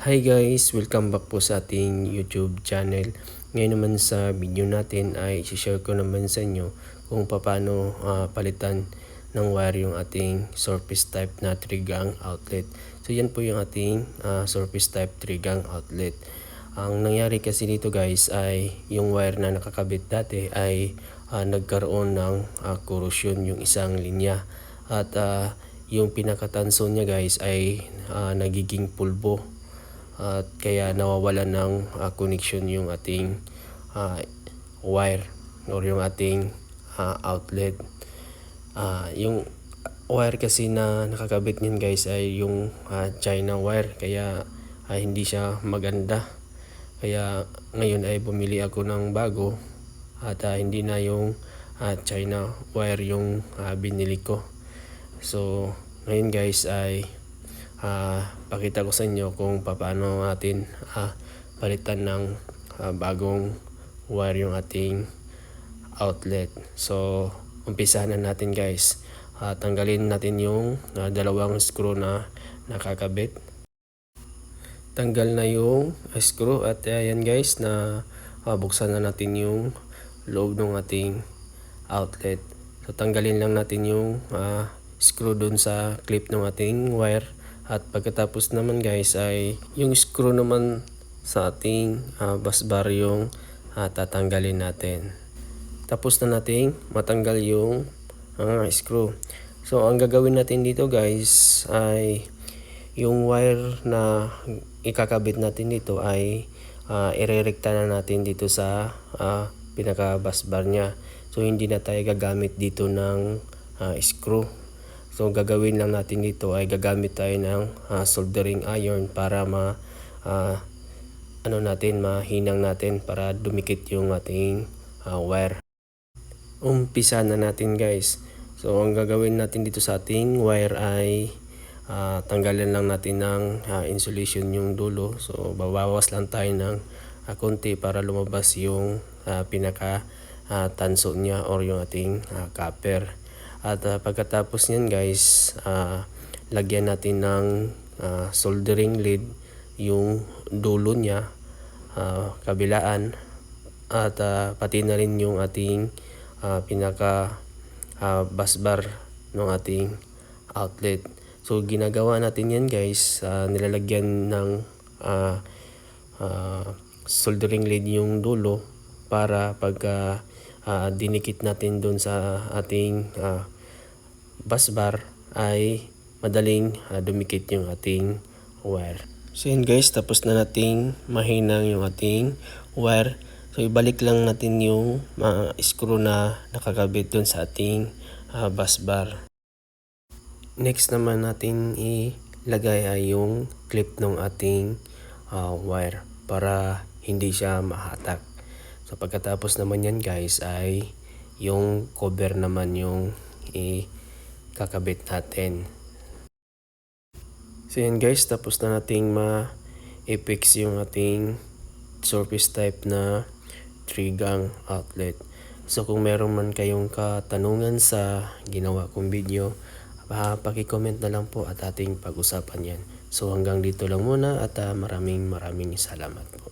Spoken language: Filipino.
Hi guys! Welcome back po sa ating YouTube channel. Ngayon naman sa video natin ay i-share ko naman sa inyo kung paano palitan ng wire yung ating surface type na 3-gang outlet. So yan po yung ating surface type 3-gang outlet. Ang nangyari kasi dito guys ay yung wire na nakakabit dati ay nagkaroon ng corrosion yung isang linya. At yung pinakatanso niya guys ay nagiging pulbo. At kaya nawawalan ng connection yung ating wire or yung ating outlet. Yung wire kasi na nakakabit niyan guys ay yung China wire, kaya hindi siya maganda. Kaya ngayon ay bumili ako ng bago at hindi na yung China wire yung binili ko. So ngayon guys ay pakita ko sa inyo kung paano natin palitan ng bagong wire yung ating outlet. So umpisahan na natin guys. Tanggalin natin yung dalawang screw na nakakabit. Tanggal na yung screw at ayan guys, na buksan na natin yung loob ng ating outlet. So tanggalin lang natin yung screw dun sa clip ng ating wire. At pagkatapos naman guys ay yung screw naman sa ating bus bar yung tatanggalin natin. Tapos na nating matanggal yung screw. So ang gagawin natin dito guys ay yung wire na ikakabit natin dito ay irerekta na natin dito sa pinaka bus bar nya. So hindi na tayo gagamit dito ng screw. So gagawin lang natin dito ay gagamit tayo ng soldering iron para mahinang natin para dumikit yung ating wire. Umpisa na natin guys. So ang gagawin natin dito sa ating wire ay tanggalin lang natin ng insulation yung dulo. So babawas lang tayo ng konti para lumabas yung pinaka tanso niya or yung ating copper. At pagkatapos niyan guys, lagyan natin ng soldering lead yung dulo niya, kabilaan, at pati na rin yung ating pinaka bus bar ng ating outlet. So ginagawa natin yan guys, nilalagyan ng soldering lead yung dulo para pagka dinikit natin doon sa ating bus bar ay madaling dumikit yung ating wire. So yun guys, tapos na nating mahinang yung ating wire. So ibalik lang natin yung screw na nakakabit doon sa ating bus bar. Next naman natin ilagay ay yung clip ng ating wire para hindi siya mahatak. So pagkatapos naman yan guys ay yung cover naman yung ikakabit natin. So yan guys, tapos na nating ma-fix yung ating surface type na 3-gang outlet. So kung meron man kayong katanungan sa ginawa kong video, paki-comment na lang po at ating pag-usapan yan. So hanggang dito lang muna at maraming salamat po.